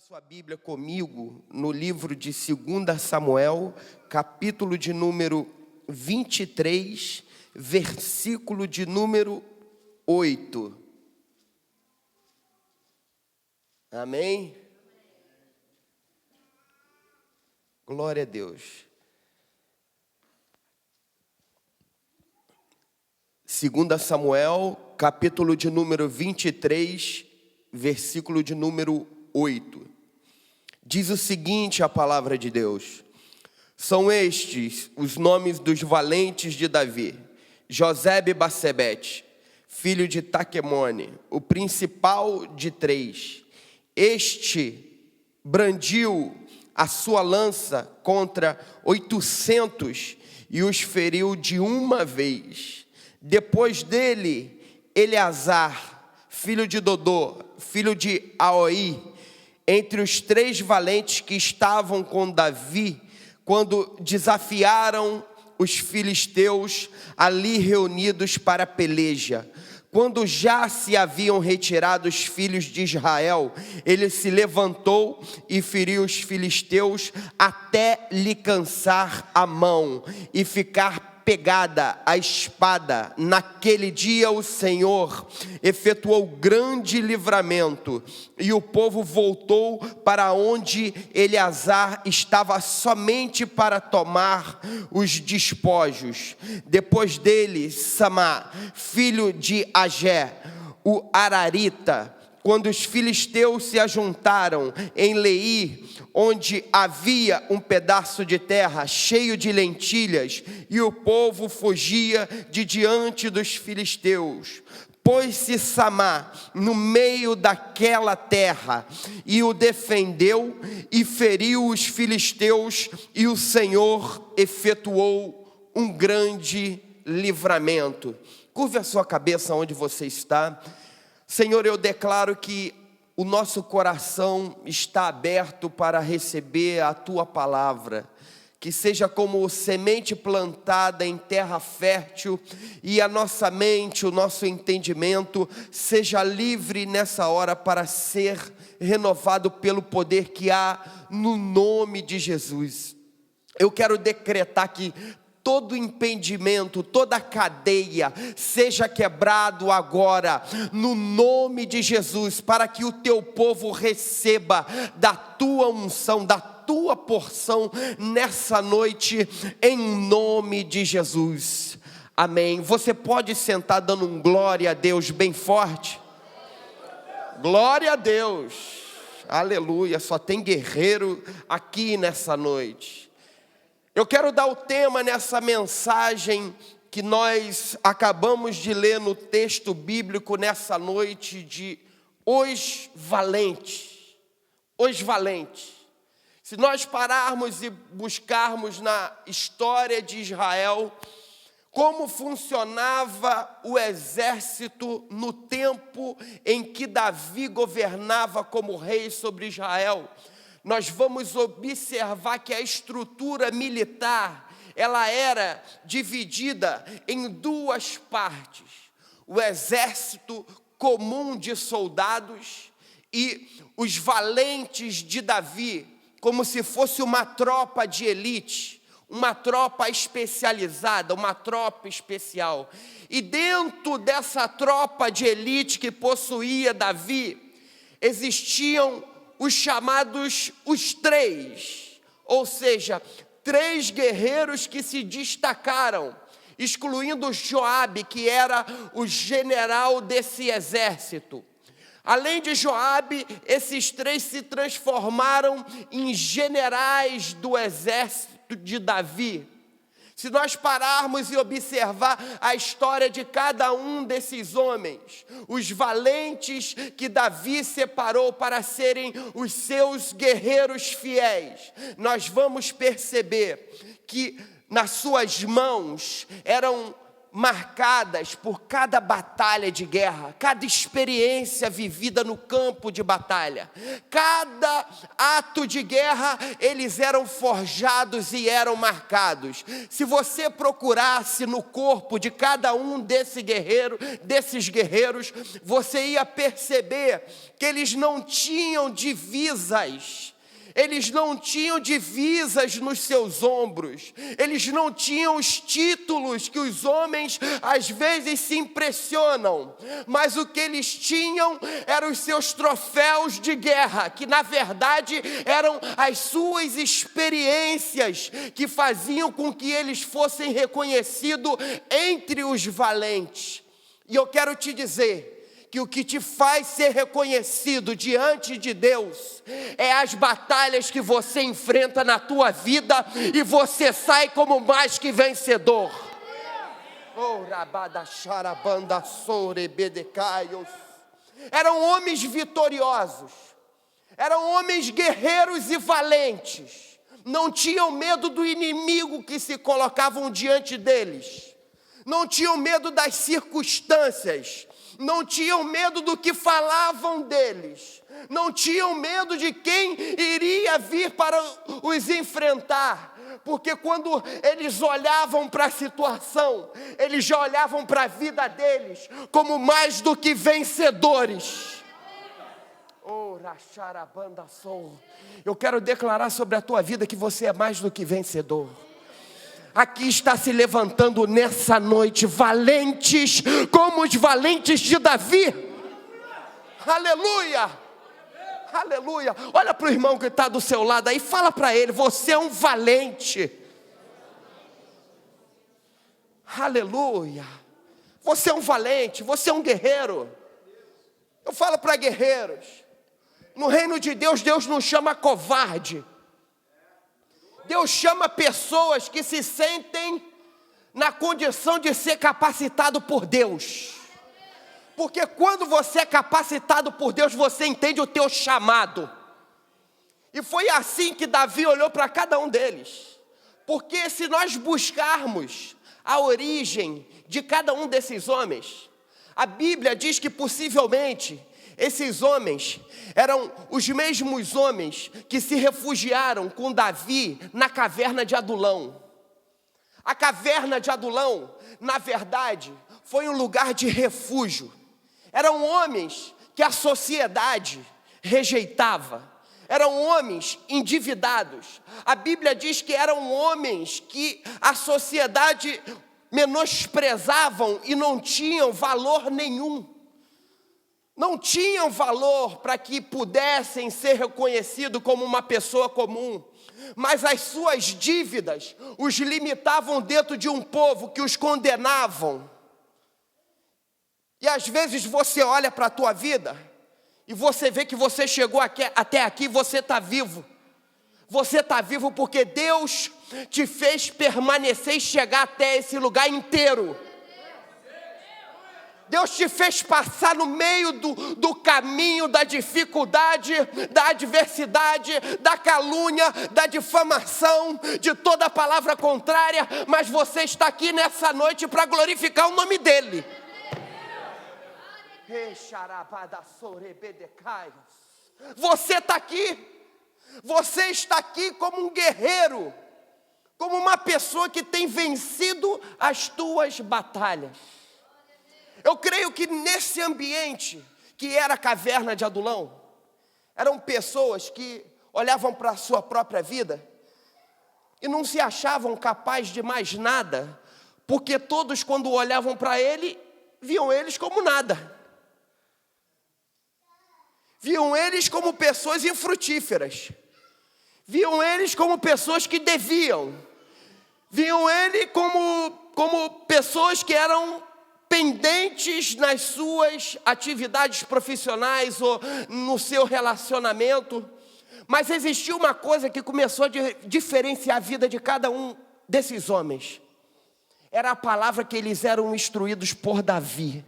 Sua Bíblia comigo no livro de 2 Samuel, capítulo de número 23, versículo de número 8. Amém? Glória a Deus. 2 Samuel, capítulo de número 23, versículo de número 8. Diz o seguinte a palavra de Deus: são estes os nomes dos valentes de Davi: Josebe-Basebete, filho de Taquemone, o principal de 3. Este brandiu a sua lança contra 800 e os feriu de uma vez. Depois dele, Eleazar, filho de Dodô, filho de Aoi, entre os 3 valentes que estavam com Davi, quando desafiaram os filisteus ali reunidos para a peleja. Quando já se haviam retirado os filhos de Israel, ele se levantou e feriu os filisteus até lhe cansar a mão e ficar pegada a espada. Naquele dia o Senhor efetuou grande livramento, e o povo voltou para onde Eleazar estava somente para tomar os despojos. Depois dele, Samá, filho de Agé, o Ararita, quando os filisteus se ajuntaram em Leí, onde havia um pedaço de terra cheio de lentilhas, e o povo fugia de diante dos filisteus, pôs-se Samá no meio daquela terra e o defendeu e feriu os filisteus, e o Senhor efetuou um grande livramento. Curve a sua cabeça onde você está. Senhor, eu declaro que o nosso coração está aberto para receber a Tua palavra, que seja como semente plantada em terra fértil, e a nossa mente, o nosso entendimento seja livre nessa hora para ser renovado pelo poder que há no nome de Jesus. Eu quero decretar que todo impedimento, toda cadeia seja quebrado agora, no nome de Jesus, para que o teu povo receba da tua unção, da tua porção nessa noite, em nome de Jesus. Amém. Você pode sentar dando um glória a Deus bem forte? Glória a Deus. Aleluia. Só tem guerreiro aqui nessa noite. Eu quero dar o tema nessa mensagem que nós acabamos de ler no texto bíblico nessa noite, de Os Valentes. Os Valentes. Se nós pararmos e buscarmos na história de Israel, como funcionava o exército no tempo em que Davi governava como rei sobre Israel, nós vamos observar que a estrutura militar, ela era dividida em 2 partes. O exército comum de soldados e os valentes de Davi, como se fosse uma tropa de elite, uma tropa especializada, uma tropa especial. E dentro dessa tropa de elite que possuía Davi, existiam os chamados os 3, ou seja, 3 guerreiros que se destacaram, excluindo Joabe, que era o general desse exército. Além de Joabe, esses 3 se transformaram em generais do exército de Davi. Se nós pararmos e observar a história de cada um desses homens, os valentes que Davi separou para serem os seus guerreiros fiéis, nós vamos perceber que nas suas mãos eram marcadas por cada batalha de guerra, cada experiência vivida no campo de batalha. Cada ato de guerra, eles eram forjados e eram marcados. Se você procurasse no corpo de cada um desses guerreiros, você ia perceber que eles não tinham divisas. Eles não tinham divisas nos seus ombros. Eles não tinham os títulos que os homens às vezes se impressionam. Mas o que eles tinham eram os seus troféus de guerra, que na verdade eram as suas experiências que faziam com que eles fossem reconhecidos entre os valentes. E eu quero te dizer que o que te faz ser reconhecido diante de Deus é as batalhas que você enfrenta na tua vida e você sai como mais que vencedor. Eram homens vitoriosos, eram homens guerreiros e valentes, não tinham medo do inimigo que se colocavam diante deles, não tinham medo das circunstâncias, não tinham medo do que falavam deles, não tinham medo de quem iria vir para os enfrentar, porque quando eles olhavam para a situação, eles já olhavam para a vida deles como mais do que vencedores. Eu quero declarar sobre a tua vida que você é mais do que vencedor. Aqui está se levantando nessa noite valentes, como os valentes de Davi. Aleluia, aleluia. Olha para o irmão que está do seu lado aí, fala para ele, você é um valente. Aleluia, você é um valente, você é um guerreiro. Eu falo para guerreiros, no reino de Deus, Deus não chama covarde. Deus chama pessoas que se sentem na condição de ser capacitado por Deus. Porque quando você é capacitado por Deus, você entende o teu chamado. E foi assim que Davi olhou para cada um deles. Porque se nós buscarmos a origem de cada um desses homens, a Bíblia diz que possivelmente esses homens eram os mesmos homens que se refugiaram com Davi na caverna de Adulão. A caverna de Adulão, na verdade, foi um lugar de refúgio. Eram homens que a sociedade rejeitava. Eram homens endividados. A Bíblia diz que eram homens que a sociedade menosprezavam e não tinham valor nenhum. Não tinham valor para que pudessem ser reconhecidos como uma pessoa comum, mas as suas dívidas os limitavam dentro de um povo que os condenavam. E às vezes você olha para a tua vida e você vê que você chegou até aqui, você está vivo. Você está vivo porque Deus te fez permanecer e chegar até esse lugar inteiro. Deus te fez passar no meio do caminho da dificuldade, da adversidade, da calúnia, da difamação, de toda palavra contrária, mas você está aqui nessa noite para glorificar o nome dEle. Você está aqui como um guerreiro, como uma pessoa que tem vencido as tuas batalhas. Eu creio que nesse ambiente que era a caverna de Adulão, eram pessoas que olhavam para a sua própria vida e não se achavam capazes de mais nada, porque todos quando olhavam para ele, viam eles como nada. Viam eles como pessoas infrutíferas. Viam eles como pessoas que deviam. Viam ele como pessoas que eram pendentes nas suas atividades profissionais ou no seu relacionamento. Mas existia uma coisa que começou a diferenciar a vida de cada um desses homens. Era a palavra que eles eram instruídos por Davi.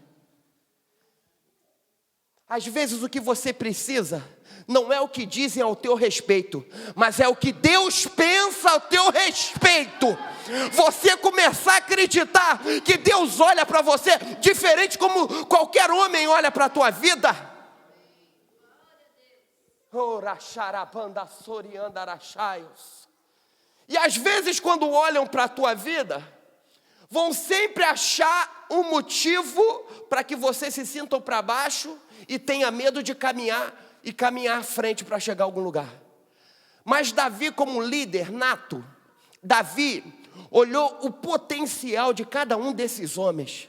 Às vezes o que você precisa não é o que dizem ao teu respeito, mas é o que Deus pensa ao teu respeito. Você começar a acreditar que Deus olha para você diferente como qualquer homem olha para a tua vida. E às vezes quando olham para a tua vida, vão sempre achar um motivo para que você se sinta para baixo e tenha medo de caminhar à frente para chegar a algum lugar. Mas Davi, como líder nato, Davi olhou o potencial de cada um desses homens.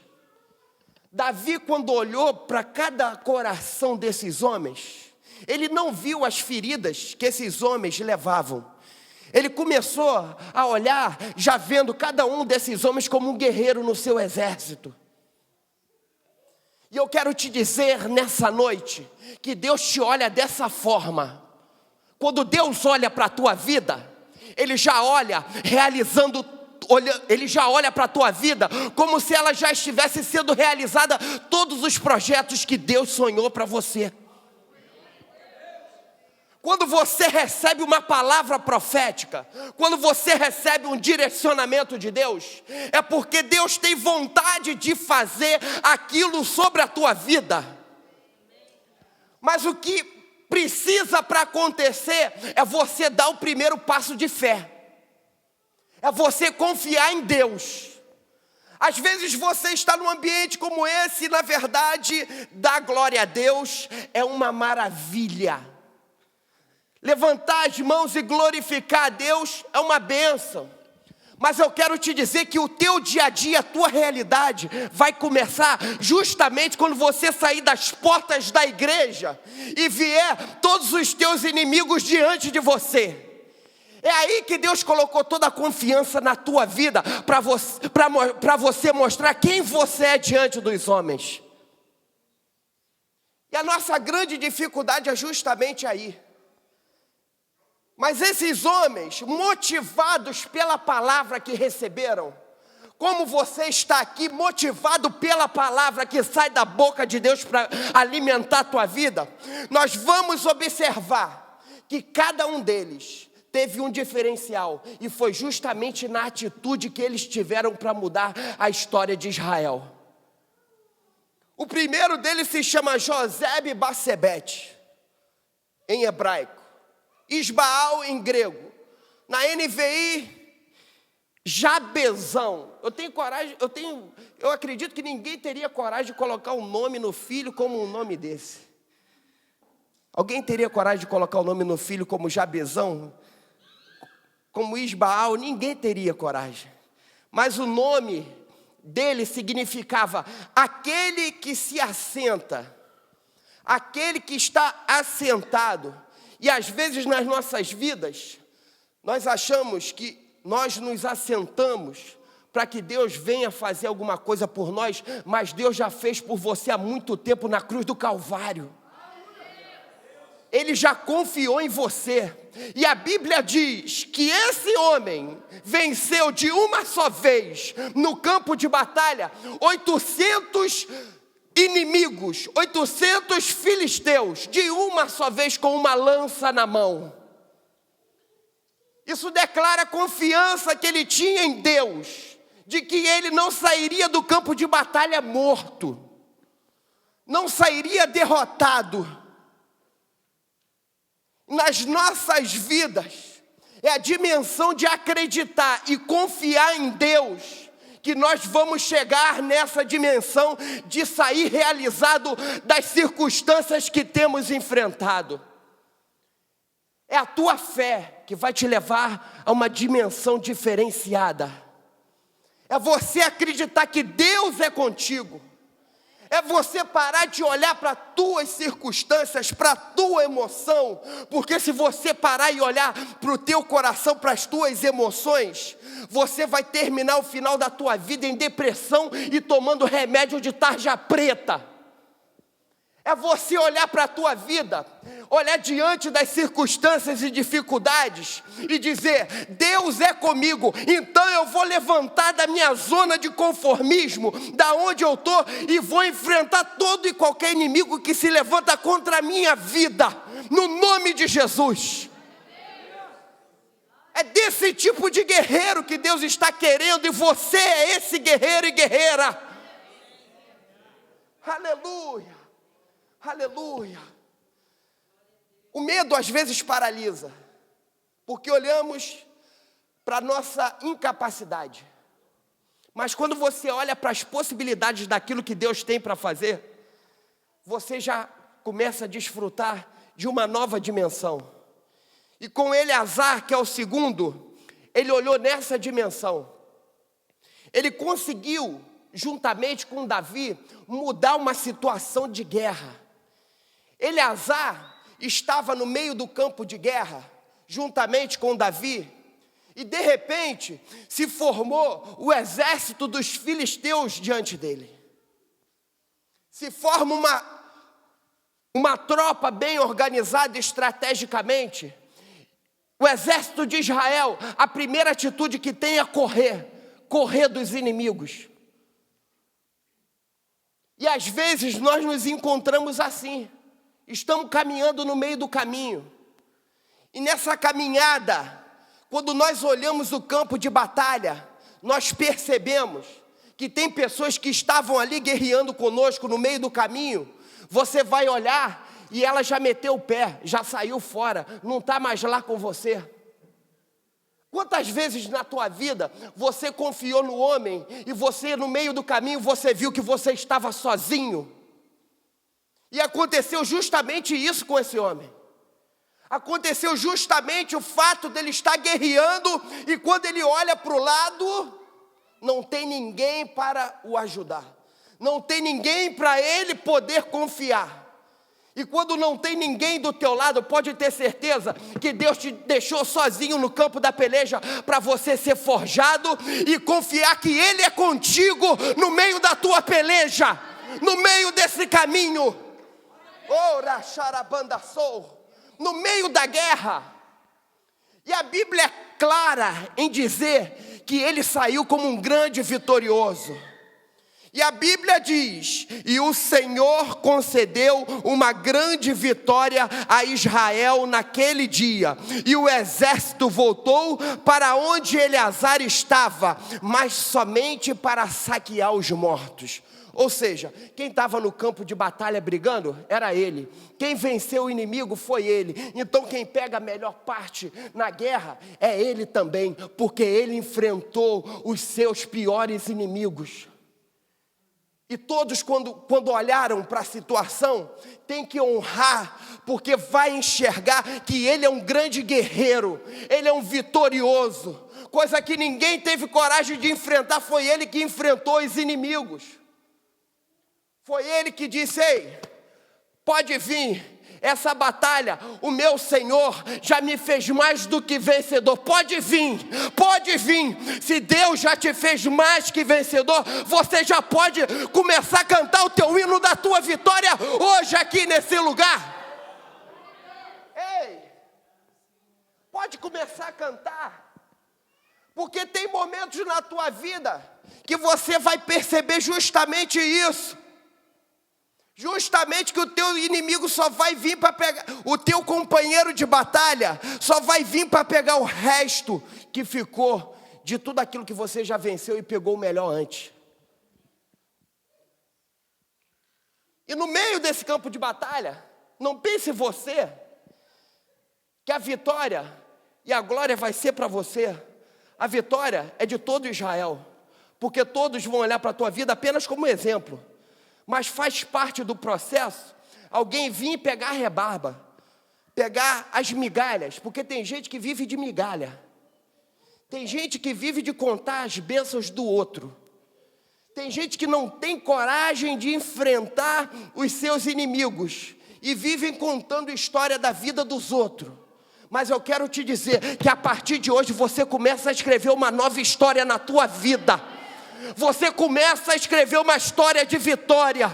Davi, quando olhou para cada coração desses homens, ele não viu as feridas que esses homens levavam. Ele começou a olhar, já vendo cada um desses homens como um guerreiro no seu exército. E eu quero te dizer nessa noite, que Deus te olha dessa forma. Quando Deus olha para a tua vida, Ele já olha Ele já olha para a tua vida como se ela já estivesse sendo realizada, todos os projetos que Deus sonhou para você. Quando você recebe uma palavra profética, quando você recebe um direcionamento de Deus, é porque Deus tem vontade de fazer aquilo sobre a tua vida. Mas o que precisa para acontecer é você dar o primeiro passo de fé. É você confiar em Deus. Às vezes você está num ambiente como esse, e na verdade, dar glória a Deus é uma maravilha. Levantar as mãos e glorificar a Deus é uma bênção. Mas eu quero te dizer que o teu dia a dia, a tua realidade vai começar justamente quando você sair das portas da igreja e vier todos os teus inimigos diante de você. É aí que Deus colocou toda a confiança na tua vida para você mostrar quem você é diante dos homens. E a nossa grande dificuldade é justamente aí. Mas esses homens, motivados pela palavra que receberam, como você está aqui motivado pela palavra que sai da boca de Deus para alimentar a tua vida, nós vamos observar que cada um deles teve um diferencial, e foi justamente na atitude que eles tiveram para mudar a história de Israel. O primeiro deles se chama Josebe-Basebete, em hebraico. Isbaal em grego. Na NVI, Jabezão. Eu acredito que ninguém teria coragem de colocar um nome no filho como um nome desse. Alguém teria coragem de colocar o nome no filho como Jabezão? Como Isbaal? Ninguém teria coragem. Mas o nome dele significava aquele que se assenta, aquele que está assentado. E às vezes nas nossas vidas, nós achamos que nós nos assentamos para que Deus venha fazer alguma coisa por nós, mas Deus já fez por você há muito tempo na cruz do Calvário. Ele já confiou em você. E a Bíblia diz que esse homem venceu de uma só vez, no campo de batalha, 800 inimigos, 800 filisteus, de uma só vez com uma lança na mão. Isso declara a confiança que ele tinha em Deus, de que ele não sairia do campo de batalha morto, não sairia derrotado. Nas nossas vidas, é a dimensão de acreditar e confiar em Deus, que nós vamos chegar nessa dimensão de sair realizado das circunstâncias que temos enfrentado. É a tua fé que vai te levar a uma dimensão diferenciada. É você acreditar que Deus é contigo. É você parar de olhar para as tuas circunstâncias, para a tua emoção, porque se você parar e olhar para o teu coração, para as tuas emoções, você vai terminar o final da tua vida em depressão e tomando remédio de tarja preta. É você olhar para a tua vida, olhar diante das circunstâncias e dificuldades e dizer: Deus é comigo, então eu vou levantar da minha zona de conformismo, da onde eu estou, e vou enfrentar todo e qualquer inimigo que se levanta contra a minha vida, no nome de Jesus. É desse tipo de guerreiro que Deus está querendo, e você é esse guerreiro e guerreira. Aleluia, aleluia. O medo às vezes paralisa, porque olhamos para a nossa incapacidade. Mas quando você olha para as possibilidades daquilo que Deus tem para fazer, você já começa a desfrutar de uma nova dimensão. E com Eleazar, que é o segundo, ele olhou nessa dimensão. Ele conseguiu, juntamente com Davi, mudar uma situação de guerra. Eleazar estava no meio do campo de guerra, juntamente com Davi, e de repente se formou o exército dos filisteus diante dele. Se forma uma tropa bem organizada estrategicamente. O exército de Israel, a primeira atitude que tem é correr dos inimigos. E às vezes nós nos encontramos assim, estamos caminhando no meio do caminho. E nessa caminhada, quando nós olhamos o campo de batalha, nós percebemos que tem pessoas que estavam ali guerreando conosco no meio do caminho. Você vai olhar e ela já meteu o pé, já saiu fora, não está mais lá com você. Quantas vezes na tua vida você confiou no homem e você no meio do caminho você viu que você estava sozinho? E aconteceu justamente isso com esse homem. Aconteceu justamente o fato dele estar guerreando e quando ele olha para o lado, não tem ninguém para o ajudar. Não tem ninguém para ele poder confiar. E quando não tem ninguém do teu lado, pode ter certeza que Deus te deixou sozinho no campo da peleja para você ser forjado e confiar que Ele é contigo no meio da tua peleja, no meio desse caminho. Ora, xarabandaçou, no meio da guerra. E a Bíblia é clara em dizer que ele saiu como um grande vitorioso. E a Bíblia diz, e o Senhor concedeu uma grande vitória a Israel naquele dia. E o exército voltou para onde Eleazar estava, mas somente para saquear os mortos. Ou seja, quem estava no campo de batalha brigando era ele. Quem venceu o inimigo foi ele. Então quem pega a melhor parte na guerra é ele também, porque ele enfrentou os seus piores inimigos. E todos quando olharam para a situação, tem que honrar, porque vai enxergar que ele é um grande guerreiro, ele é um vitorioso. Coisa que ninguém teve coragem de enfrentar, foi ele que enfrentou os inimigos. Foi ele que disse, ei, pode vir. Essa batalha, o meu Senhor já me fez mais do que vencedor. Pode vir, pode vir. Se Deus já te fez mais que vencedor, você já pode começar a cantar o teu hino da tua vitória hoje aqui nesse lugar. Ei, pode começar a cantar. Porque tem momentos na tua vida que você vai perceber justamente isso. Justamente que o teu inimigo só vai vir para pegar, o teu companheiro de batalha só vai vir para pegar o resto que ficou de tudo aquilo que você já venceu e pegou o melhor antes. E no meio desse campo de batalha, não pense você que a vitória e a glória vai ser para você. A vitória é de todo Israel, porque todos vão olhar para a tua vida apenas como exemplo. Mas faz parte do processo alguém vir e pegar a rebarba, pegar as migalhas, porque tem gente que vive de migalha, tem gente que vive de contar as bênçãos do outro, tem gente que não tem coragem de enfrentar os seus inimigos e vivem contando a história da vida dos outros. Mas eu quero te dizer que a partir de hoje você começa a escrever uma nova história na tua vida. Você começa a escrever uma história de vitória.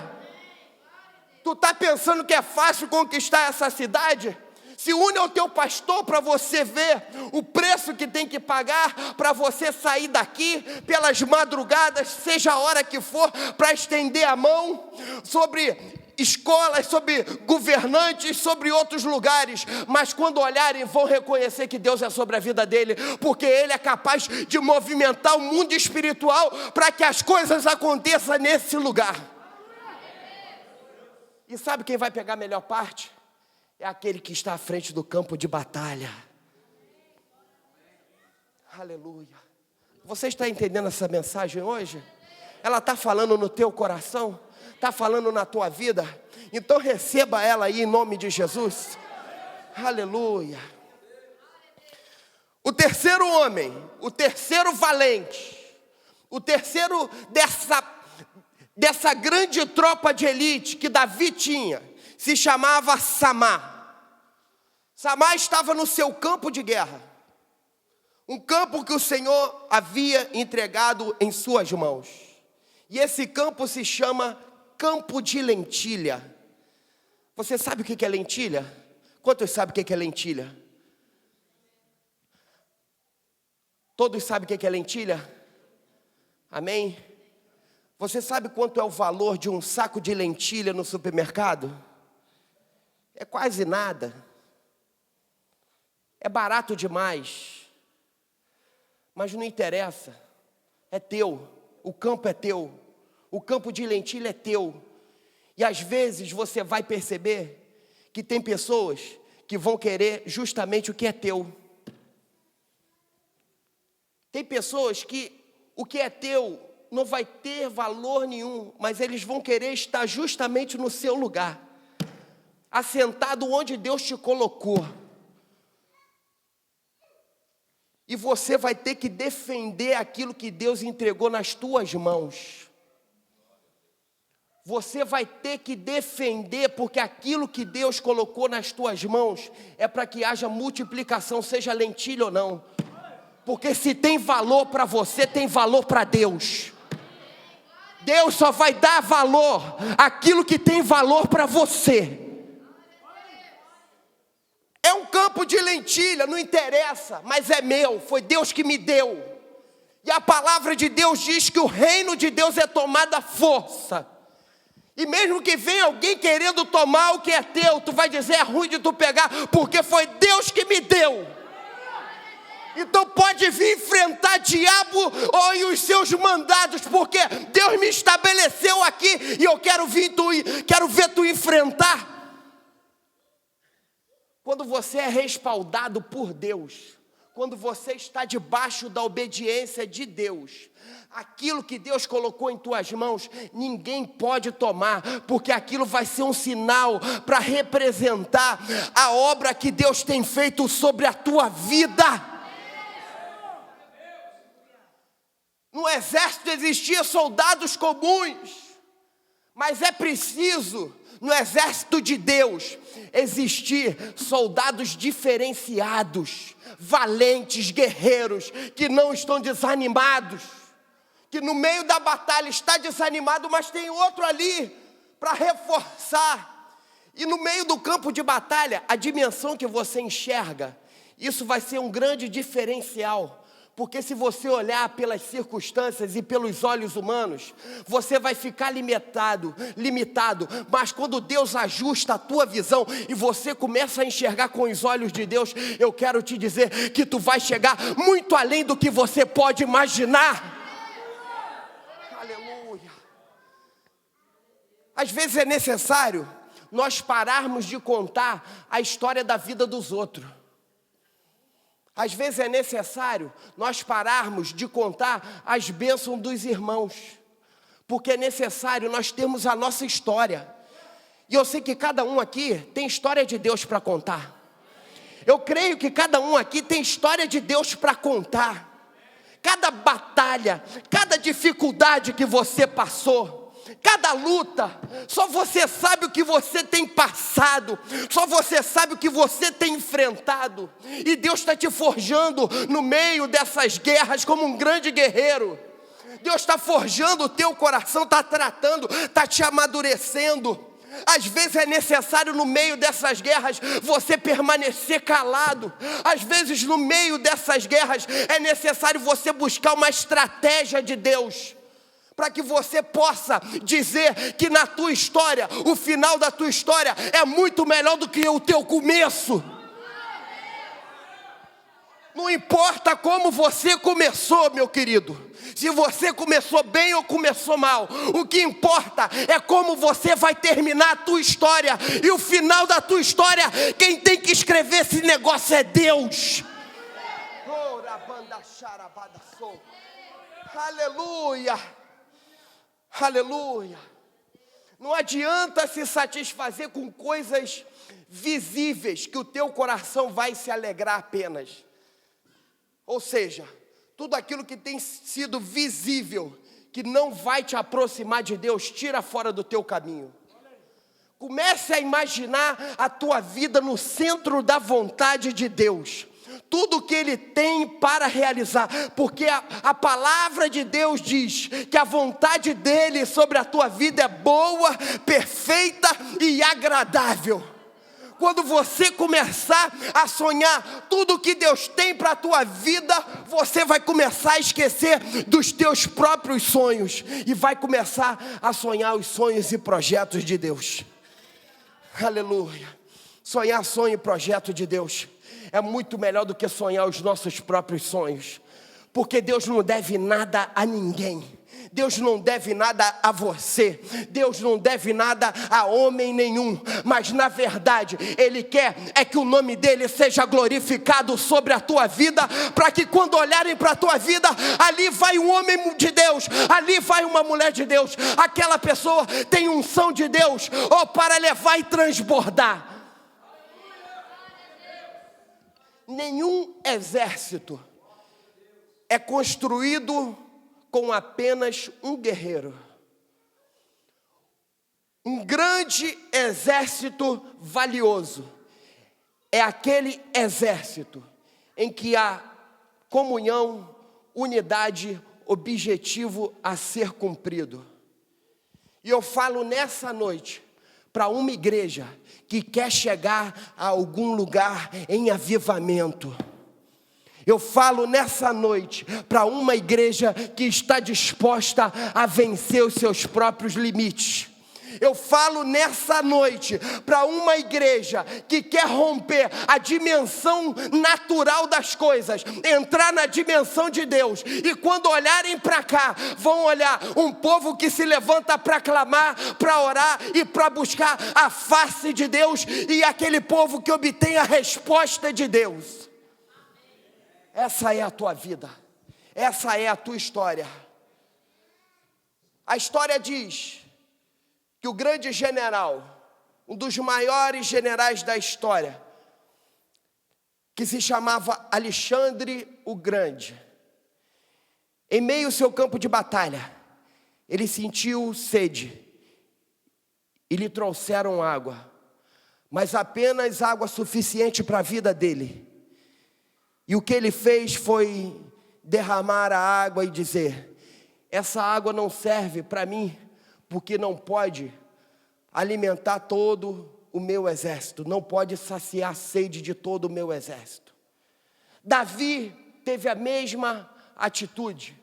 Tu está pensando que é fácil conquistar essa cidade? Se une ao teu pastor para você ver o preço que tem que pagar para você sair daqui pelas madrugadas, seja a hora que for, para estender a mão sobre escolas, sobre governantes, sobre outros lugares, mas quando olharem vão reconhecer que Deus é sobre a vida dele, porque ele é capaz de movimentar o mundo espiritual para que as coisas aconteçam nesse lugar. E sabe quem vai pegar a melhor parte? É aquele que está à frente do campo de batalha. Aleluia. Você está entendendo essa mensagem hoje? Ela está falando no teu coração? Está falando na tua vida? Então receba ela aí em nome de Jesus. Aleluia. O terceiro homem, o terceiro valente, o terceiro dessa grande tropa de elite que Davi tinha, se chamava Samá. Samá estava no seu campo de guerra, um campo que o Senhor havia entregado em suas mãos. E esse campo se chama campo de lentilha. Você sabe o que é lentilha? Quantos sabem o que é lentilha? Todos sabem o que é lentilha? Amém? Você sabe quanto é o valor de um saco de lentilha no supermercado? É quase nada. É barato demais. Mas não interessa. É teu. O campo é teu. O campo de lentilha é teu. E às vezes você vai perceber que tem pessoas que vão querer justamente o que é teu. Tem pessoas que o que é teu não vai ter valor nenhum, mas eles vão querer estar justamente no seu lugar, assentado onde Deus te colocou. E você vai ter que defender aquilo que Deus entregou nas tuas mãos. Você vai ter que defender, porque aquilo que Deus colocou nas tuas mãos é para que haja multiplicação, seja lentilha ou não. Porque se tem valor para você, tem valor para Deus. Deus só vai dar valor àquilo que tem valor para você. É um campo de lentilha, não interessa, mas é meu, foi Deus que me deu. E a palavra de Deus diz que o reino de Deus é tomado à força. E mesmo que venha alguém querendo tomar o que é teu, tu vai dizer, é ruim de tu pegar, porque foi Deus que me deu. Então pode vir enfrentar diabo e os seus mandados, porque Deus me estabeleceu aqui e eu quero ver tu enfrentar. Quando você é respaldado por Deus, quando você está debaixo da obediência de Deus, aquilo que Deus colocou em tuas mãos, ninguém pode tomar, porque aquilo vai ser um sinal para representar a obra que Deus tem feito sobre a tua vida. No exército existiam soldados comuns, mas é preciso, no exército de Deus, existir soldados diferenciados, valentes, guerreiros, que não estão desanimados, que no meio da batalha está desanimado, mas tem outro ali para reforçar. E no meio do campo de batalha, a dimensão que você enxerga, isso vai ser um grande diferencial. Porque se você olhar pelas circunstâncias e pelos olhos humanos, você vai ficar limitado, mas quando Deus ajusta a tua visão e você começa a enxergar com os olhos de Deus, eu quero te dizer que tu vai chegar muito além do que você pode imaginar. Aleluia. Às vezes é necessário nós pararmos de contar a história da vida dos outros. Às vezes é necessário nós pararmos de contar as bênçãos dos irmãos, porque é necessário nós termos a nossa história. E eu sei que cada um aqui tem história de Deus para contar. Eu creio que cada um aqui tem história de Deus para contar. Cada batalha, cada dificuldade que você passou, cada luta, só você sabe o que você tem passado, só você sabe o que você tem enfrentado, e Deus está te forjando no meio dessas guerras como um grande guerreiro. Deus está forjando o teu coração, está tratando, está te amadurecendo. Às vezes é necessário no meio dessas guerras você permanecer calado. Às vezes no meio dessas guerras é necessário você buscar uma estratégia de Deus para que você possa dizer que na tua história, o final da tua história é muito melhor do que o teu começo. Não importa como você começou, meu querido, se você começou bem ou começou mal, o que importa é como você vai terminar a tua história. E o final da tua história, quem tem que escrever esse negócio é Deus. Aleluia, aleluia. Não adianta se satisfazer com coisas visíveis, que o teu coração vai se alegrar apenas. Ou seja, tudo aquilo que tem sido visível, que não vai te aproximar de Deus, tira fora do teu caminho. Comece a imaginar a tua vida no centro da vontade de Deus. Tudo que Ele tem para realizar, porque a palavra de Deus diz que a vontade dEle sobre a tua vida é boa, perfeita e agradável. Quando você começar a sonhar tudo que Deus tem para a tua vida, você vai começar a esquecer dos teus próprios sonhos e vai começar a sonhar os sonhos e projetos de Deus. Aleluia. Sonhar sonho e projeto de Deus é muito melhor do que sonhar os nossos próprios sonhos, porque Deus não deve nada a ninguém. Deus não deve nada a você, Deus não deve nada a homem nenhum, mas na verdade Ele quer é que o nome dEle seja glorificado sobre a tua vida, para que quando olharem para a tua vida, ali vai um homem de Deus, ali vai uma mulher de Deus, aquela pessoa tem unção de Deus, ou para levar e transbordar. Nenhum exército é construído com apenas um guerreiro. Um grande exército valioso é aquele exército em que há comunhão, unidade, objetivo a ser cumprido. E eu falo nessa noite para uma igreja que quer chegar a algum lugar em avivamento. Eu falo nessa noite para uma igreja que está disposta a vencer os seus próprios limites. Eu falo nessa noite para uma igreja que quer romper a dimensão natural das coisas, entrar na dimensão de Deus. E quando olharem para cá, vão olhar um povo que se levanta para clamar, para orar e para buscar a face de Deus, e aquele povo que obtém a resposta de Deus. Essa é a tua vida, essa é a tua história. A história diz que o grande general, um dos maiores generais da história, que se chamava Alexandre o Grande, em meio ao seu campo de batalha, ele sentiu sede e lhe trouxeram água, mas apenas água suficiente para a vida dele. E o que ele fez foi derramar a água e dizer: essa água não serve para mim, porque não pode alimentar todo o meu exército, não pode saciar a sede de todo o meu exército. Davi teve a mesma atitude.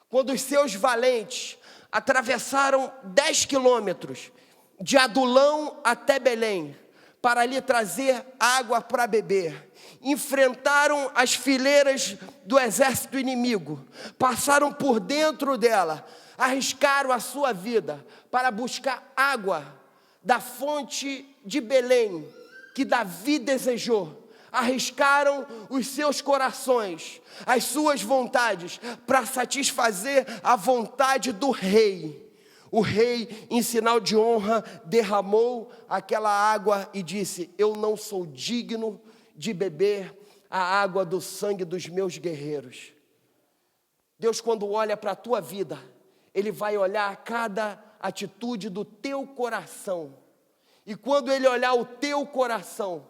Quando os seus valentes atravessaram 10 quilômetros de Adulão até Belém, para lhe trazer água para beber, enfrentaram as fileiras do exército inimigo, passaram por dentro dela, arriscaram a sua vida para buscar água da fonte de Belém, que Davi desejou. Arriscaram os seus corações, as suas vontades, para satisfazer a vontade do rei. O rei, em sinal de honra, derramou aquela água e disse: eu não sou digno de beber a água do sangue dos meus guerreiros. Deus, quando olha para a tua vida, Ele vai olhar cada atitude do teu coração. E quando Ele olhar o teu coração,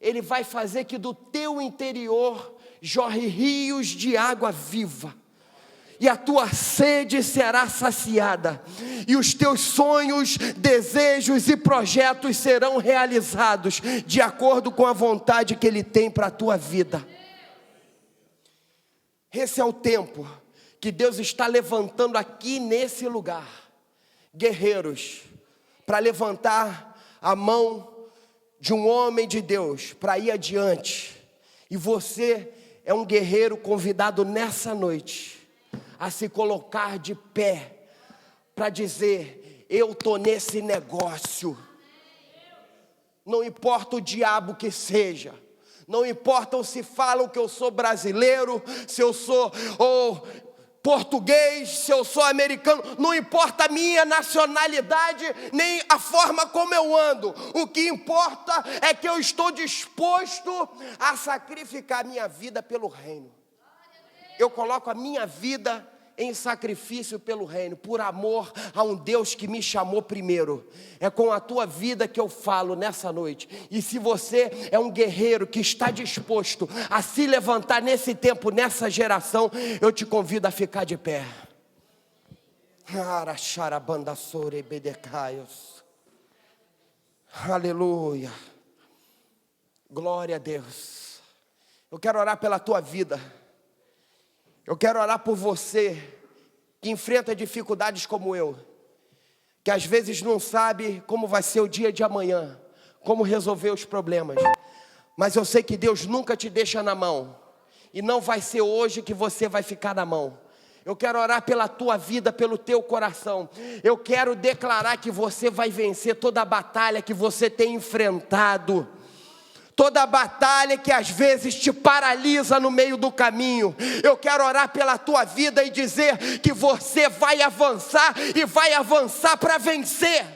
Ele vai fazer que do teu interior jorre rios de água viva. E a tua sede será saciada, e os teus sonhos, desejos e projetos serão realizados de acordo com a vontade que Ele tem para a tua vida. Esse é o tempo que Deus está levantando aqui nesse lugar guerreiros para levantar a mão de um homem de Deus para ir adiante. E você é um guerreiro convidado nessa noite a se colocar de pé para dizer: eu estou nesse negócio. Não importa o diabo que seja, não importa se falam que eu sou brasileiro, se eu sou português, se eu sou americano, não importa a minha nacionalidade, nem a forma como eu ando. O que importa é que eu estou disposto a sacrificar a minha vida pelo reino. Eu coloco a minha vida em sacrifício pelo reino, por amor a um Deus que me chamou primeiro. É com a tua vida que eu falo nessa noite. E se você é um guerreiro que está disposto a se levantar nesse tempo, nessa geração, eu te convido a ficar de pé. Aleluia. Glória a Deus. Eu quero orar pela tua vida. Eu quero orar por você que enfrenta dificuldades como eu, que às vezes não sabe como vai ser o dia de amanhã, como resolver os problemas. Mas eu sei que Deus nunca te deixa na mão, e não vai ser hoje que você vai ficar na mão. Eu quero orar pela tua vida, pelo teu coração. Eu quero declarar que você vai vencer toda a batalha que você tem enfrentado. Toda a batalha que às vezes te paralisa no meio do caminho. Eu quero orar pela tua vida e dizer que você vai avançar e vai avançar para vencer.